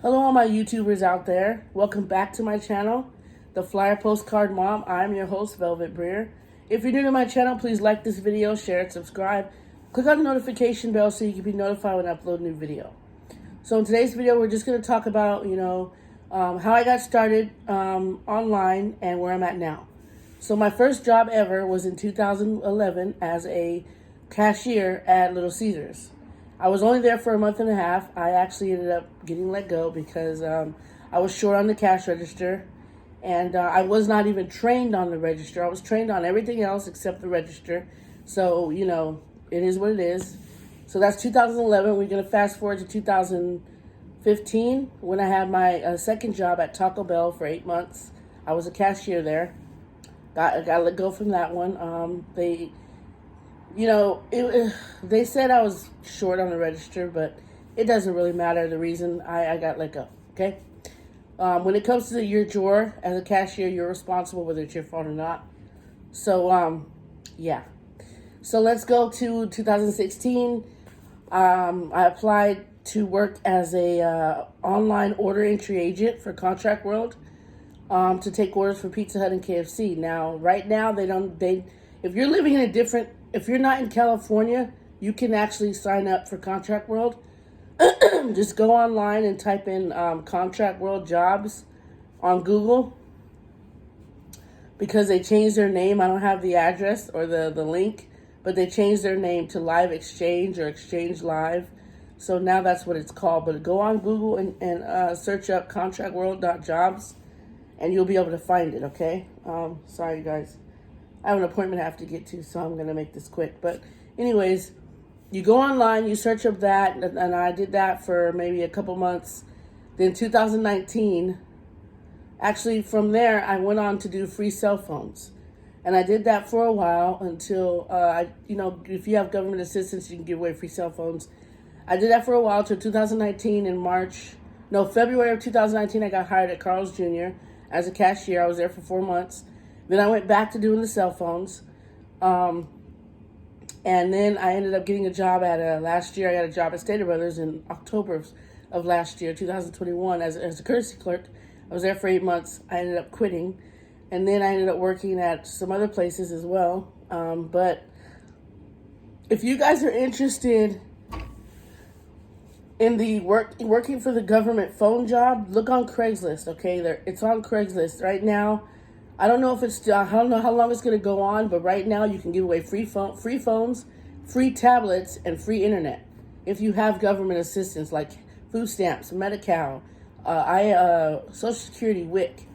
Hello all my YouTubers out there. Welcome back to my channel, The Flyer Postcard Mom. I'm your host, Velvet Briere. If you're new to my channel, please like this video, share it, subscribe. Click on the notification bell so you can be notified when I upload a new video. So in today's video, we're just going to talk about, how I got started online and where I'm at now. So my first job ever was in 2011 as a cashier at Little Caesars. I was only there for a month and a half. I actually ended up getting let go because I was short on the cash register, and I was not even trained on the register. I was trained on everything else except the register. So, it is what it is. So that's 2011. We're going to fast forward to 2015 when I had my second job at Taco Bell for 8 months. I was a cashier there. Got let go from that one. They said I was short on the register, but it doesn't really matter the reason I got let go, okay? When it comes to your drawer, as a cashier, you're responsible whether it's your fault or not. So, yeah. So let's go to 2016. I applied to work as a online order entry agent for Contract World to take orders for Pizza Hut and KFC. Now, right now, if you're living in if you're not in California, you can actually sign up for Contract World. Just go online and type in Contract World jobs on Google, because they changed their name. I don't have the address or the link, but they changed their name to Live Exchange or Exchange Live. So now that's what it's called. But go on Google and search up contractworld.jobs, and you'll be able to find it, okay? Sorry, guys. I have an appointment I have to get to, so I'm going to make this quick. But anyways, you go online, you search up that, and I did that for maybe a couple months. Then 2019, actually from there, I went on to do free cell phones. And I did that for a while until, if you have government assistance, you can give away free cell phones. I did that for a while until 2019 in February of 2019, I got hired at Carl's Jr. as a cashier. I was there for 4 months. Then I went back to doing the cell phones. And then I ended up getting a job last year. I got a job at Stater Brothers in October of last year, 2021, as a courtesy clerk. I was there for 8 months. I ended up quitting. And then I ended up working at some other places as well. But if you guys are interested in the working for the government phone job, look on Craigslist, okay? It's on Craigslist right now. I don't know how long it's going to go on, but right now you can give away free phones, free tablets, and free internet if you have government assistance like food stamps, Medi-Cal, Social Security, WIC,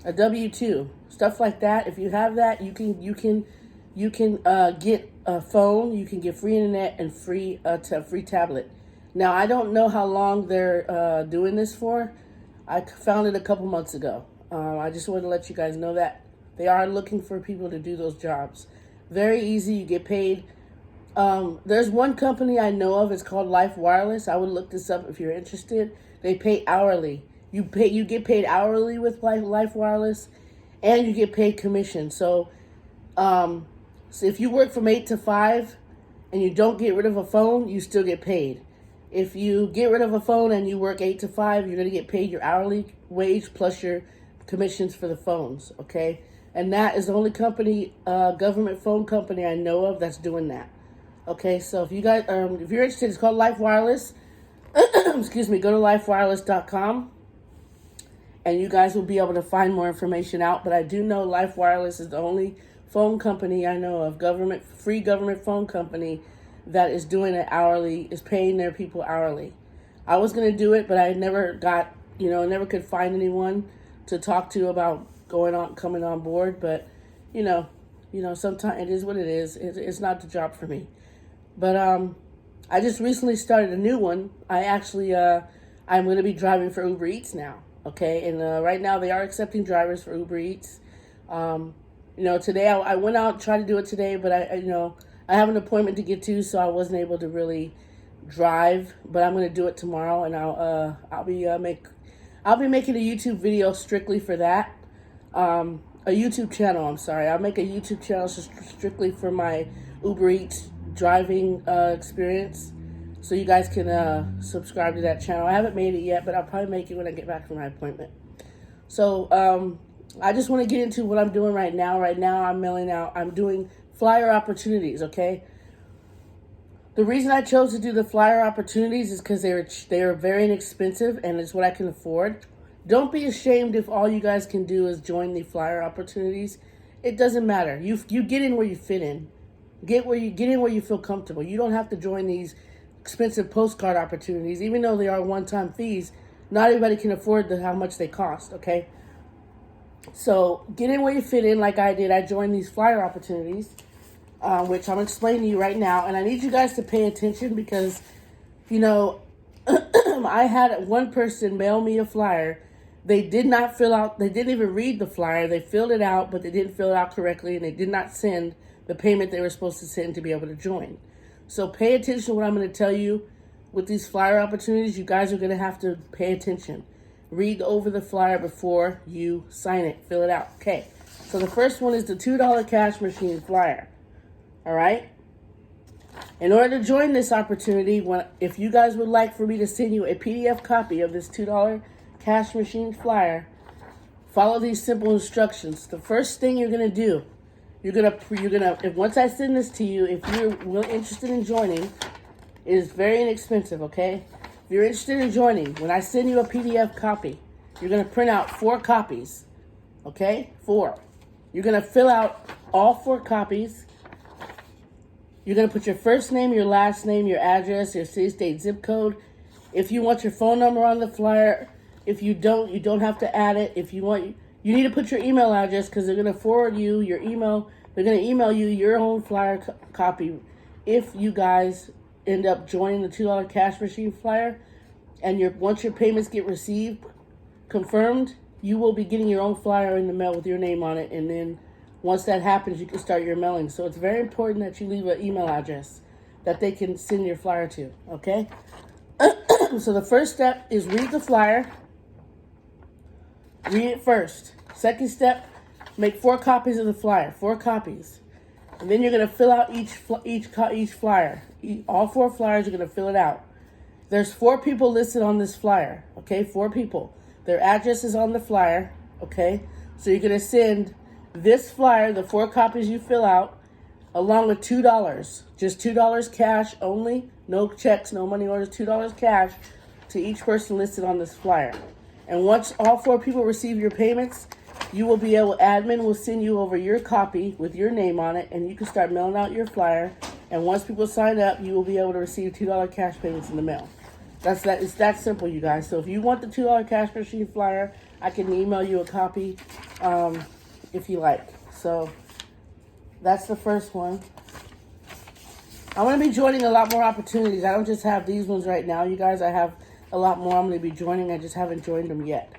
a W-2, stuff like that. If you have that, you can get a phone, you can get free internet and free tablet. Now, I don't know how long they're doing this for. I found it a couple months ago. I just wanted to let you guys know that they are looking for people to do those jobs. Very easy. You get paid. There's one company I know of. It's called Life Wireless. I would look this up if you're interested. They pay hourly. You get paid hourly with Life Wireless, and you get paid commission. So if you work from 8 to 5 and you don't get rid of a phone, you still get paid. If you get rid of a phone and you work 8 to 5, you're going to get paid your hourly wage plus your commissions for the phones, okay? And that is the only company, government phone company I know of that's doing that. Okay, so if you guys, if you're interested, it's called Life Wireless. Excuse me, go to lifewireless.com, and you guys will be able to find more information out. But I do know Life Wireless is the only phone company I know of, free government phone company that is doing it hourly, is paying their people hourly. I was going to do it, but I never got, never could find anyone to talk to about coming on board. But, sometimes it is what it is. It's not the job for me. But I just recently started a new one. I'm going to be driving for Uber Eats now. Okay. And right now they are accepting drivers for Uber Eats. Today I went out and tried to do it today, but I have an appointment to get to, so I wasn't able to really drive, but I'm going to do it tomorrow, and I'll be making a YouTube video strictly for that. A YouTube channel, I'm sorry. I'll make a YouTube channel strictly for my Uber Eats driving experience. so you guys can subscribe to that channel. I haven't made it yet, but I'll probably make it when I get back from my appointment. So I just want to get into what I'm doing right now. Right now, I'm doing flyer opportunities, okay? The reason I chose to do the flyer opportunities is because they are very inexpensive, and it's what I can afford. Don't be ashamed if all you guys can do is join the flyer opportunities. It doesn't matter. You get in where you fit in. Get in where you feel comfortable. You don't have to join these expensive postcard opportunities, even though they are one-time fees. Not everybody can afford how much they cost, okay? So get in where you fit in like I did. I joined these flyer opportunities, which I'm explaining to you right now. And I need you guys to pay attention because, you know, I had one person mail me a flyer. They did not fill out, they didn't even read the flyer. They filled it out, but they didn't fill it out correctly, and they did not send the payment they were supposed to send to be able to join. So pay attention to what I'm going to tell you with these flyer opportunities. You guys are going to have to pay attention. Read over the flyer before you sign it. Fill it out. Okay. So the first one is the $2 cash machine flyer. All right. In order to join this opportunity, if you guys would like for me to send you a PDF copy of this $2 cash machine flyer, follow these simple instructions. The first thing you're going to do, if once I send this to you, if you're really interested in joining, it is very inexpensive, okay? If you're interested in joining, when I send you a PDF copy, you're going to print out 4 copies, okay? 4. You're going to fill out all 4 copies. You're going to put your first name, your last name, your address, your city, state, zip code. If you want your phone number on the flyer, if you don't, you don't have to add it. If you want, you need to put your email address because they're going to forward you your email. They're going to email you your own flyer copy if you guys end up joining the $2 cash machine flyer. And once your payments get received, confirmed, you will be getting your own flyer in the mail with your name on it. And then once that happens, you can start your mailing. So it's very important that you leave an email address that they can send your flyer to, okay? So the first step is read the flyer. Read it first. Second step, make 4 copies of the flyer. 4 copies. And then you're going to fill out each flyer. All 4 flyers, you're going to fill it out. There's 4 people listed on this flyer, okay? 4 people. Their address is on the flyer, okay? So you're going to send this flyer, the 4 copies you fill out, along with $2. Just $2 cash only. No checks, no money orders, $2 cash to each person listed on this flyer. And once all 4 people receive your payments, you will be able, admin will send you over your copy with your name on it, and you can start mailing out your flyer. And once people sign up, you will be able to receive $2 cash payments in the mail. It's that simple, you guys. So if you want the $2 cash machine flyer, I can email you a copy if you like. So that's the first one. I'm going to be joining a lot more opportunities. I don't just have these ones right now, you guys. I have a lot more I'm going to be joining. I just haven't joined them yet.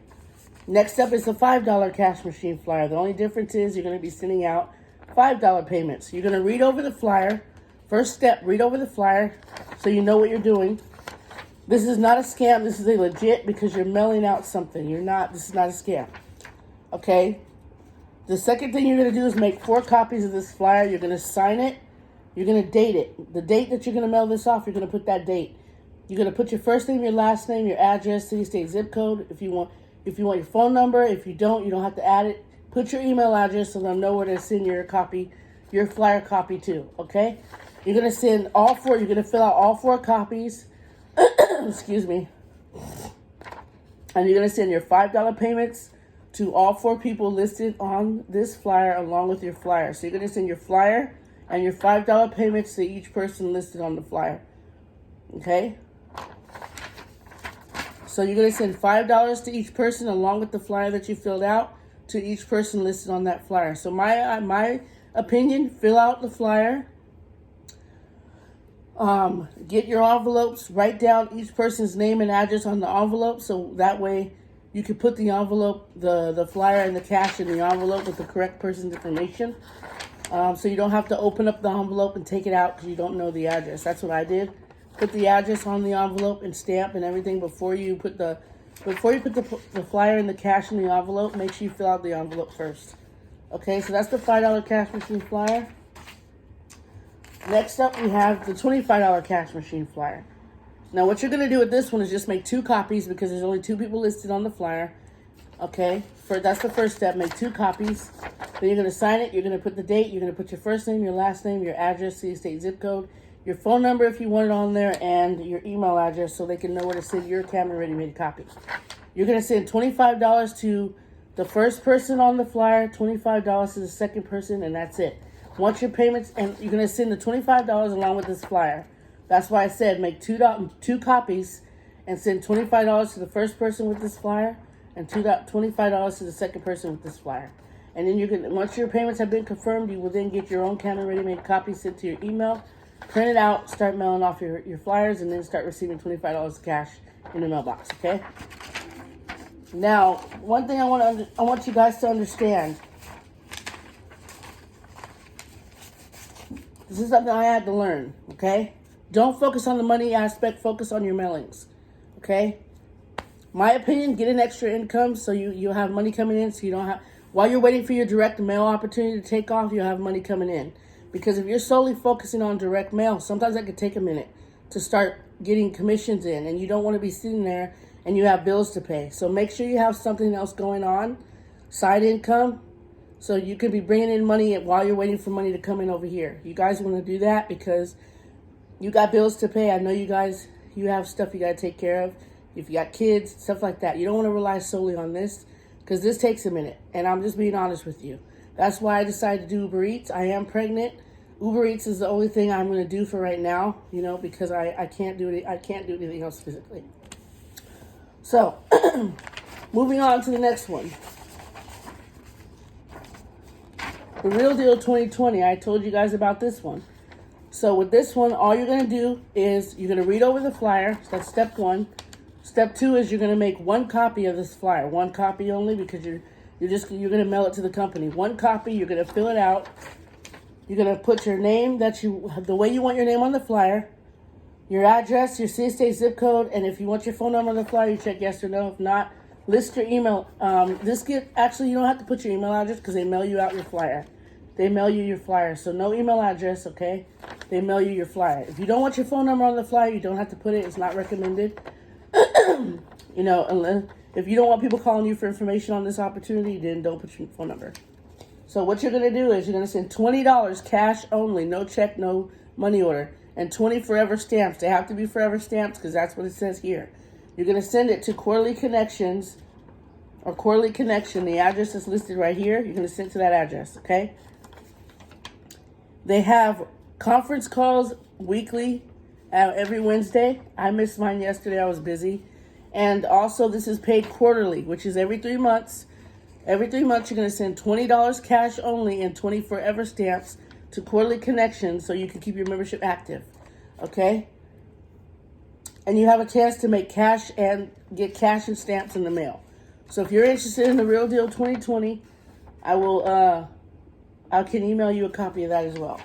Next up is the $5 cash machine flyer. The only difference is you're going to be sending out $5 payments. You're going to read over the flyer. First step, read over the flyer so you know what you're doing. This is not a scam. This is a legit because you're mailing out something. This is not a scam. Okay? The second thing you're going to do is make 4 copies of this flyer. You're going to sign it. You're going to date it. The date that you're going to mail this off, you're going to put that date. You're going to put your first name, your last name, your address, city, state, zip code. If you want your phone number. If you don't have to add it. Put your email address so they'll know where to send your copy, your flyer copy to, okay? You're going to send all 4. You're going to fill out all 4 copies. Excuse me. And you're going to send your $5 payments to all 4 people listed on this flyer along with your flyer. So you're going to send your flyer and your $5 payments to each person listed on the flyer. Okay? So you're going to send $5 to each person along with the flyer that you filled out to each person listed on that flyer. So my opinion, fill out the flyer. Get your envelopes, write down each person's name and address on the envelope so that way you can put the envelope, the flyer and the cash in the envelope with the correct person's information. So you don't have to open up the envelope and take it out because you don't know the address. That's what I did. Put the address on the envelope and stamp and everything before you put the flyer and the cash in the envelope. Make sure you fill out the envelope first. Okay, so that's the $5 cash machine flyer. Next up, we have the $25 cash machine flyer. Now, what you're going to do with this one is just make 2 copies because there's only 2 people listed on the flyer. Okay, that's the first step. Make 2 copies. Then you're going to sign it. You're going to put the date. You're going to put your first name, your last name, your address, city, state, zip code, your phone number if you want it on there, and your email address so they can know where to send your camera ready made copy. You're going to send $25 to the first person on the flyer, $25 to the second person, and that's it. Once your payments, and you're going to send the $25 along with this flyer. That's why I said make 2 copies and send $25 to the first person with this flyer and $25 to the second person with this flyer. And then you can, once your payments have been confirmed, you will then get your own camera ready-made copy sent to your email, print it out, start mailing off your flyers, and then start receiving $25 cash in the mailbox, okay? Now, one thing I want you guys to understand. This is something I had to learn, okay? Don't focus on the money aspect, focus on your mailings, okay? My opinion, get an extra income so you'll have money coming in so you don't have, while you're waiting for your direct mail opportunity to take off, you'll have money coming in. Because if you're solely focusing on direct mail, sometimes that could take a minute to start getting commissions in, and you don't want to be sitting there and you have bills to pay. So make sure you have something else going on, side income, so you can be bringing in money while you're waiting for money to come in over here. You guys want to do that because you got bills to pay. I know you guys, you have stuff you got to take care of. If you got kids, stuff like that. You don't want to rely solely on this because this takes a minute. And I'm just being honest with you. That's why I decided to do Uber Eats. I am pregnant. Uber Eats is the only thing I'm going to do for right now, you know, because I can't do it. I can't do anything else physically. So, moving on to the next one. The Real Deal 2020. I told you guys about this one. So with this one, all you're going to do is you're going to read over the flyer. That's step 1. Step 2 is you're going to make 1 copy of this flyer. 1 copy only because you're going to mail it to the company. 1 copy, you're going to fill it out. You're going to put your name the way you want your name on the flyer, your address, your city, state, zip code, and if you want your phone number on the flyer, you check yes or no. If not, list your email. Actually, you don't have to put your email address because they mail you out your flyer. They mail you your flyer. So no email address, okay? They mail you your flyer. If you don't want your phone number on the flyer, you don't have to put it. It's not recommended. You know, if you don't want people calling you for information on this opportunity, then don't put your phone number. So what you're going to do is you're going to send $20 cash only, no check, no money order, and 20 forever stamps. They have to be forever stamps because that's what it says here. You're going to send it to Quarterly Connections or Quarterly Connection. The address is listed right here. You're going to send it to that address, okay? They have conference calls weekly every Wednesday. I missed mine yesterday. I was busy. And also this is paid quarterly, which is every 3 months. Every 3 months, you're going to send $20 cash only and 20 forever stamps to Quarterly Connections so you can keep your membership active, okay? And you have a chance to make cash and get cash and stamps in the mail. So if you're interested in the Real Deal 2020, I can email you a copy of that as well.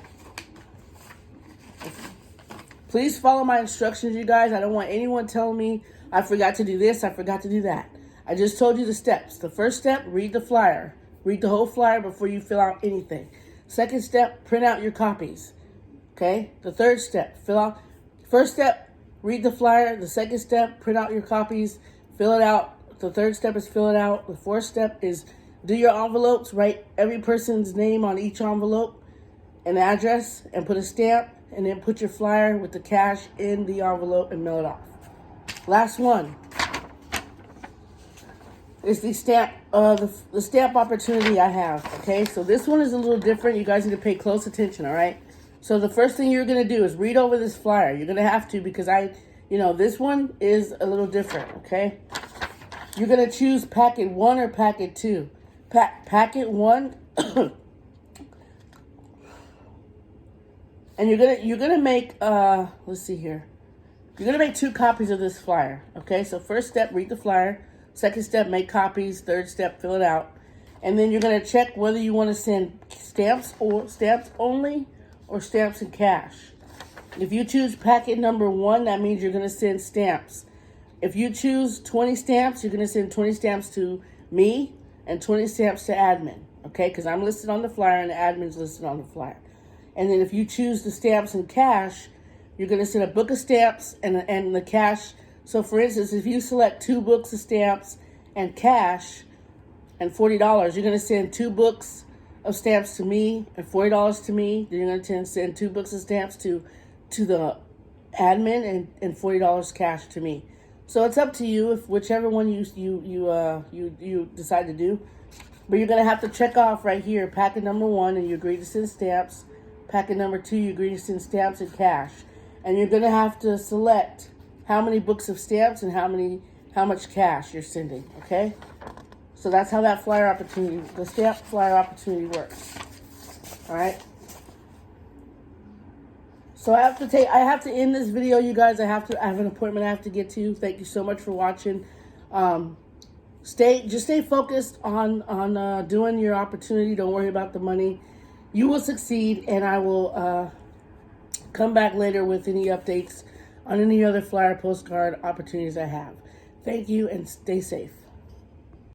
Please follow my instructions, you guys. I don't want anyone telling me I forgot to do this, I forgot to do that. I just told you the steps. The first step, read the flyer. Read the whole flyer before you fill out anything. Second step, print out your copies. Okay? The third step, first step, read the flyer. The second step, print out your copies, fill it out. The third step is fill it out. The fourth step is do your envelopes. Write every person's name on each envelope, an address, and put a stamp. And then put your flyer with the cash in the envelope and mail it off. Last one is the stamp, the stamp opportunity I have. Okay, so this one is a little different. You guys need to pay close attention. All right. So the first thing you're gonna do is read over this flyer. You're gonna have to because this one is a little different. Okay. You're gonna choose packet 1 or packet 2. Packet 1. And you're gonna make let's see here. You're gonna make 2 copies of this flyer. Okay, so first step, read the flyer. Second step, make copies. Third step, fill it out. And then you're gonna check whether you want to send stamps only or stamps and cash. If you choose packet number 1, that means you're gonna send stamps. If you choose 20 stamps, you're gonna send 20 stamps to me and 20 stamps to admin. Okay, because I'm listed on the flyer and the admin's listed on the flyer. And then if you choose the stamps and cash, You're going to send a book of stamps and the cash. So for instance, if you select 2 books of stamps and cash and $40, you're going to send 2 books of stamps to me and $40 to me. Then you're going to send 2 books of stamps to the admin and $40 cash to me. So it's up to you if whichever one you decide to do. But you're going to have to check off right here, packet number 1, and you agree to send stamps. Packet number 2, you agree to send stamps and cash. And you're going to have to select how many books of stamps and how much cash you're sending, okay? So that's how that flyer opportunity, the stamp flyer opportunity works. All right? So I have to end this video, you guys. I have an appointment I have to get to. Thank you so much for watching. Just stay focused on doing your opportunity. Don't worry about the money. You will succeed, and I will come back later with any updates on any other flyer postcard opportunities I have. Thank you, and stay safe.